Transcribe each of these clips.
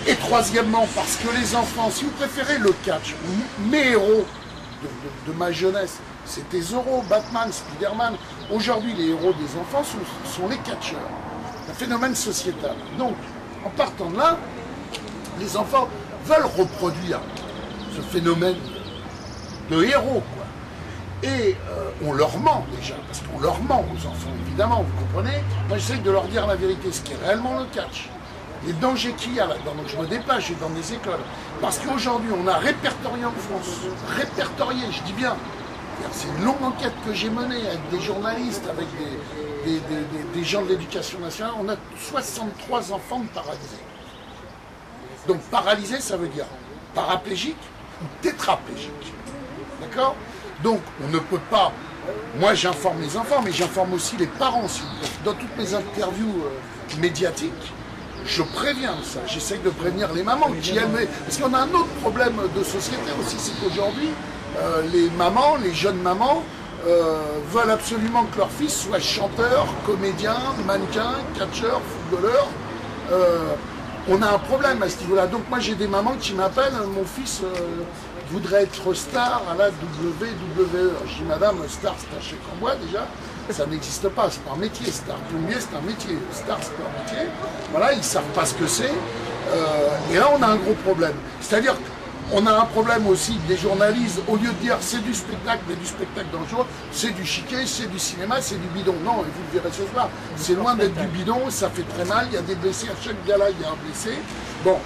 Et troisièmement, parce que les enfants, si vous préférez le catch, mes héros de ma jeunesse, c'était Zorro, Batman, Spider-Man. Aujourd'hui, les héros des enfants sont les catcheurs. Un phénomène sociétal. Donc, en partant de là, les enfants veulent reproduire ce phénomène de héros, quoi. Et on leur ment déjà, parce qu'on leur ment aux enfants, évidemment, vous comprenez. Moi, j'essaie de leur dire la vérité, ce qui est réellement le catch. Les dangers qu'il y a là-dedans. Donc je me déplace, je vais dans des écoles. Parce qu'aujourd'hui, on a répertorié en France, répertorié, je dis bien. C'est une longue enquête que j'ai menée avec des journalistes, avec des gens de l'éducation nationale. On a 63 enfants paralysés. Donc paralysé, ça veut dire paraplégique ou tétraplégique. D'accord? Donc on ne peut pas... Moi j'informe les enfants, mais j'informe aussi les parents. Dans toutes mes interviews médiatiques, je préviens ça. J'essaye de prévenir les mamans qui aiment... Parce qu'on a un autre problème de société aussi, c'est qu'aujourd'hui, les mamans, les jeunes mamans, veulent absolument que leur fils soit chanteur, comédien, mannequin, catcheur, footballeur. On a un problème à ce niveau-là. Donc moi j'ai des mamans qui m'appellent, mon fils voudrait être star à la WWE. Je dis madame, star c'est un chèque en bois déjà, ça n'existe pas, c'est pas un métier, star. Plombier c'est un métier, star c'est pas un métier. Voilà, ils ne savent pas ce que c'est. Et là on a un gros problème. C'est-à-dire on a un problème aussi des journalistes, au lieu de dire c'est du spectacle, mais du spectacle dangereux, c'est du chiquet, c'est du cinéma, c'est du bidon. Non, et vous le verrez ce soir, c'est loin d'être du bidon, ça fait très mal, il y a des blessés, à chaque gala il y a un blessé. Bon,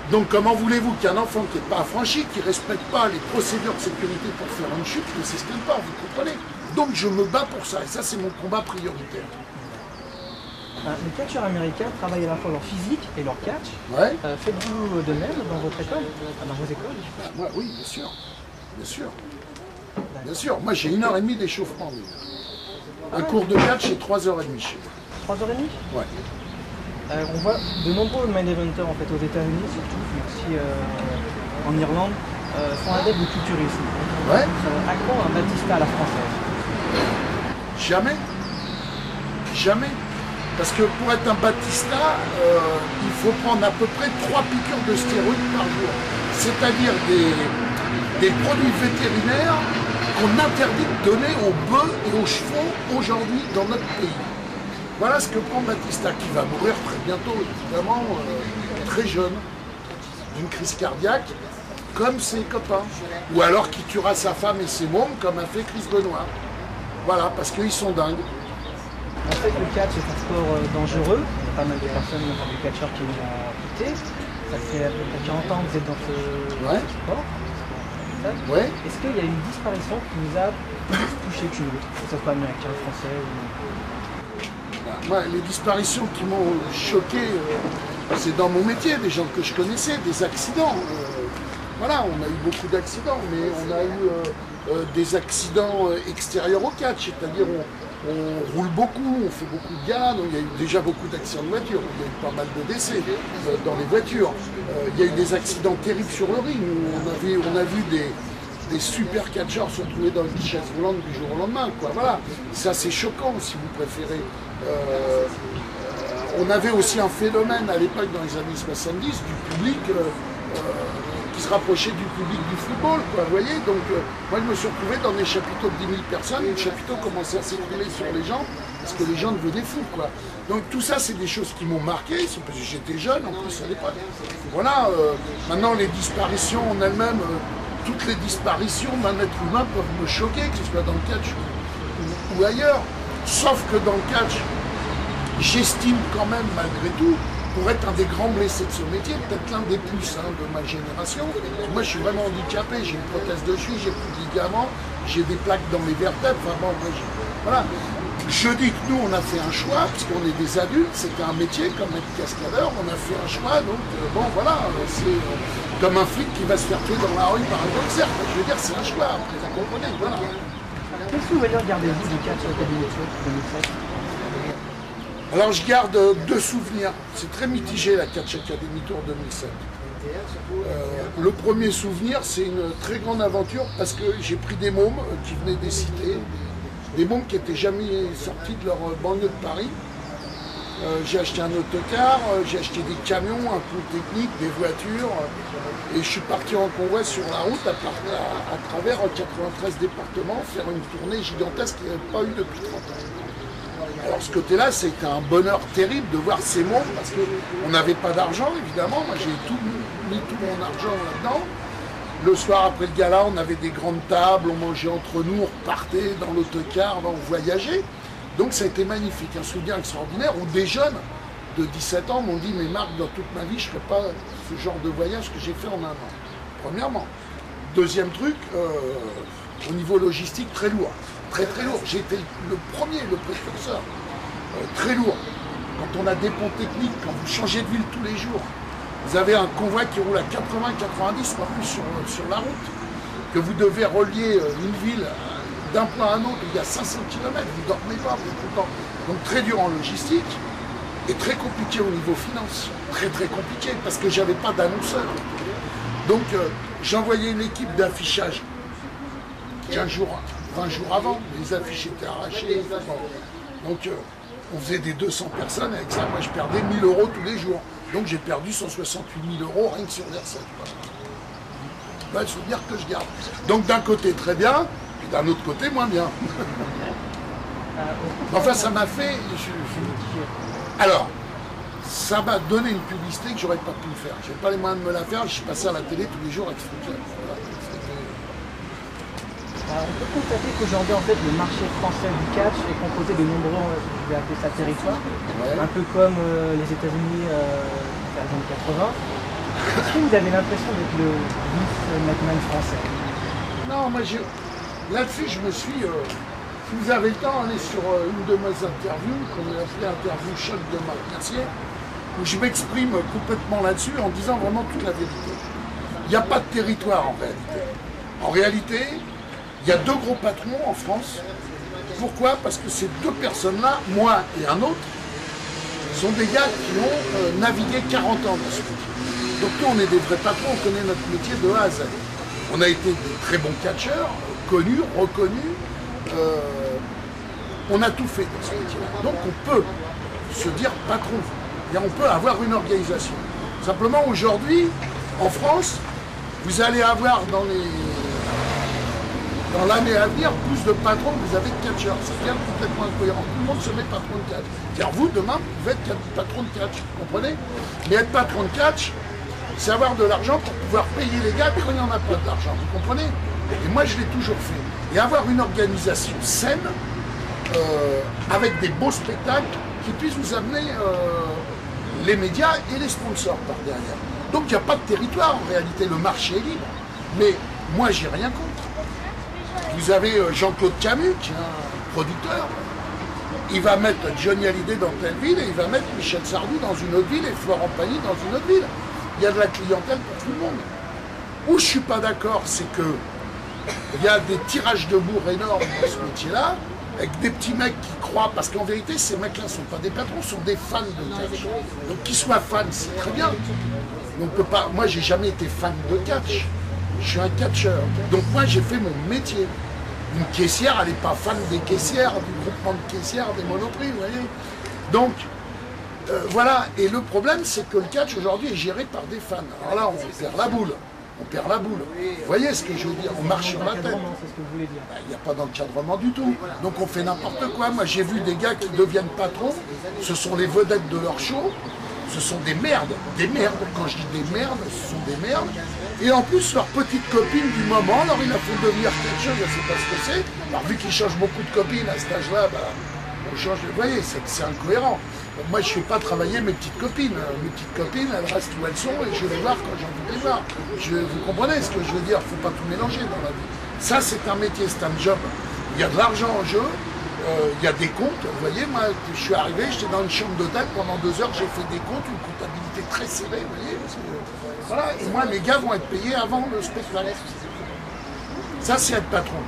donc comment voulez-vous qu'un enfant qui n'est pas affranchi, qui ne respecte pas les procédures de sécurité pour faire une chute, ne s'estime pas, vous comprenez? Donc je me bats pour ça, et ça c'est mon combat prioritaire. Les catcheurs américains travaillent à la fois leur physique et leur catch. Ouais. Faites-vous de même dans votre école, dans vos écoles? Moi, oui, bien sûr. Bien sûr. Bien sûr. Moi, j'ai 1h30 d'échauffement. Un cours de catch, c'est 3h30 chez moi. 3h30? Ouais. On voit de nombreux main eventers en fait, aux États-Unis, surtout, mais aussi en Irlande, sont adeptes du culturisme. Ouais. À quand un Batista à la française? Jamais. Jamais. Parce que pour être un Batista, il faut prendre à peu près 3 piqûres de stéroïdes par jour. C'est-à-dire des produits vétérinaires qu'on interdit de donner aux bœufs et aux chevaux aujourd'hui dans notre pays. Voilà ce que prend Batista, qui va mourir très bientôt, évidemment, très jeune, d'une crise cardiaque, comme ses copains. Ou alors qui tuera sa femme et ses mômes, comme a fait Chris Benoit. Voilà, parce qu'ils sont dingues. En fait, le catch est un sport dangereux. Il y a pas mal de personnes, des catcheurs qui l'ont quitté. Ça fait à peu près 40 ans que vous êtes dans ce sport. Ouais. Est-ce qu'il y a une disparition qui nous a plus touché qu'une autre, que ce soit américain, français ou... Moi, les disparitions qui m'ont choqué, c'est dans mon métier, des gens que je connaissais, des accidents. Voilà, on a eu beaucoup d'accidents, mais on a eu des accidents extérieurs au catch, c'est-à-dire on roule beaucoup, on fait beaucoup de galas, donc il y a eu déjà beaucoup d'accidents de voiture, il y a eu pas mal de décès dans les voitures. Il y a eu des accidents terribles sur le ring, où on a vu des super catcheurs se retrouver dans une chaise roulante du jour au lendemain, quoi. Voilà, ça c'est choquant si vous préférez. On avait aussi un phénomène à l'époque dans les années 70 du public qui se rapprochait du public du football, quoi, vous voyez. Donc moi je me suis retrouvé dans des chapiteaux de 10 000 personnes, et le chapiteau commençait à s'écrouler sur les gens parce que les gens devenaient fous, quoi. Donc tout ça c'est des choses qui m'ont marqué, c'est parce que j'étais jeune en plus à l'époque. Voilà, maintenant les disparitions en elles-mêmes, toutes les disparitions d'un être humain peuvent me choquer, que ce soit dans le catch ou ailleurs. Sauf que dans le catch, j'estime quand même malgré tout, pour être un des grands blessés de ce métier, peut-être l'un des plus de ma génération. Moi je suis vraiment handicapé, j'ai une prothèse de cheville, j'ai plus de ligaments, j'ai des plaques dans mes vertèbres, enfin bon, voilà. Je dis que nous on a fait un choix, puisqu'on est des adultes, c'était un métier comme être cascadeur, on a fait un choix, donc bon voilà, c'est comme un flic qui va se faire tuer dans la rue par un boxer, je veux dire c'est un choix, après vous comprenez, voilà. Quel souvenir gardez-vous du catch Academy Tour 2007? Alors je garde deux souvenirs, c'est très mitigé la Catch Academy Tour 2007. Le premier souvenir, c'est une très grande aventure parce que j'ai pris des mômes qui venaient des cités, des mômes qui n'étaient jamais sortis de leur banlieue de Paris. j'ai acheté un autocar, j'ai acheté des camions, un pont technique, des voitures, et je suis parti en convoi sur la route à travers 93 départements, faire une tournée gigantesque qu'il n'y avait pas eu depuis 30 ans. Alors ce côté-là, c'était un bonheur terrible de voir ces mondes, parce qu'on n'avait pas d'argent, évidemment. Moi, j'ai mis tout mon argent là-dedans. Le soir, après le gala, on avait des grandes tables, on mangeait entre nous, on repartait dans l'autocar, on voyageait. Donc ça a été magnifique, un souvenir extraordinaire où des jeunes de 17 ans m'ont dit « Mais Marc, dans toute ma vie, je ne ferai pas ce genre de voyage que j'ai fait en un an. » Premièrement. Deuxième truc, au niveau logistique, très lourd. Très lourd. J'ai été le premier, le précurseur. Très lourd. Quand on a des ponts techniques, quand vous changez de ville tous les jours, vous avez un convoi qui roule à 80-90, pas plus sur la route, que vous devez relier une ville d'un point à un autre, il y a 500 km, vous ne dormez pas, vous êtes tout le temps. Donc très dur en logistique et très compliqué au niveau finance. Très compliqué parce que j'avais pas d'annonceur. Donc j'envoyais une équipe d'affichage 15 jours, 20 jours avant, les affiches étaient arrachées. Donc on faisait des 200 personnes, avec ça moi je perdais 1000 € tous les jours. Donc j'ai perdu 168 000 € rien que sur les recettes. Voilà le souvenir que je garde. Donc d'un côté très bien, d'un autre côté, moins bien. Enfin, ça m'a fait... Alors, ça m'a donné une publicité que j'aurais pas pu faire. Je n'avais pas les moyens de me la faire, je suis passé à la télé tous les jours avec ce truc-là. On peut constater qu'aujourd'hui, en fait, le marché français du catch est composé de nombreux, je vais appeler ça territoires, un peu comme les États-Unis dans les années 80. Est-ce que vous avez l'impression d'être le Vince McMahon français? Non, moi, là-dessus, je me suis... si vous avez le temps, allez sur une de mes interviews, qu'on a appelé Interview Choc de Marc Mercier, où je m'exprime complètement là-dessus en disant vraiment toute la vérité. Il n'y a pas de territoire en réalité. En réalité, il y a deux gros patrons en France. Pourquoi? Parce que ces deux personnes-là, moi et un autre, sont des gars qui ont navigué 40 ans dans ce métier. Donc nous, on est des vrais patrons, on connaît notre métier de A à Z. On a été des très bons catcheurs, connus, reconnus. On a tout fait dans ce métier-là. Donc on peut se dire patron. Et on peut avoir une organisation. Simplement aujourd'hui, en France, vous allez avoir dans l'année à venir plus de patrons que vous avez de catcheurs. Ça devient complètement incohérent. Tout le monde se met patron de catch. C'est-à-dire vous, demain, vous pouvez être patron de catch. Vous comprenez? Mais être patron de catch, c'est avoir de l'argent pour pouvoir payer les gars quand il n'y en a pas d'argent. Vous comprenez? Et moi, je l'ai toujours fait. Et avoir une organisation saine, avec des beaux spectacles qui puissent vous amener les médias et les sponsors par derrière. Donc il n'y a pas de territoire en réalité, le marché est libre. Mais moi, j'ai rien contre. Vous avez Jean-Claude Camus, qui est un producteur. Il va mettre Johnny Hallyday dans telle ville et il va mettre Michel Sardou dans une autre ville et Florent Pagny dans une autre ville. Il y a de la clientèle pour tout le monde. Où je ne suis pas d'accord, c'est que il y a des tirages de bourre énormes dans ce métier-là, avec des petits mecs qui croient, parce qu'en vérité, ces mecs-là ne sont pas des patrons, sont des fans de catch. Donc qu'ils soient fans, c'est très bien. On peut pas, moi, j'ai jamais été fan de catch. Je suis un catcheur. Donc moi, j'ai fait mon métier. Une caissière, elle n'est pas fan des caissières, du groupement de caissières, des Monoprix, vous voyez. Donc, voilà. Et le problème, c'est que le catch, aujourd'hui, est géré par des fans. Alors là, on perd la boule. On perd la boule. Vous voyez ce que je veux dire? On marche sur la tête. Il n'y a pas d'encadrement du tout. Donc on fait n'importe quoi. Moi j'ai vu des gars qui deviennent patrons. Ce sont les vedettes de leur show. Ce sont des merdes. Des merdes. Quand je dis des merdes, ce sont des merdes. Et en plus, leurs petites copines du moment, alors ils la font devenir quelque chose, je ne sais pas ce que c'est. Alors vu qu'ils changent beaucoup de copines à cet âge-là, on change. Vous voyez, c'est incohérent. Donc, moi, je ne fais pas travailler mes petites copines. Mes petites copines, elles restent où elles sont et je vais les voir quand j'ai envie de les voir. Vous comprenez ce que je veux dire? Il ne faut pas tout mélanger dans la vie. Ça, c'est un métier, c'est un job. Il y a de l'argent en jeu, il y a des comptes. Vous voyez, moi, je suis arrivé, j'étais dans une chambre d'hôtel, pendant 2 heures, j'ai fait des comptes, une comptabilité très serrée, vous voyez. Voilà, et moi, les gars vont être payés avant le spectacle. Ça, c'est être patron.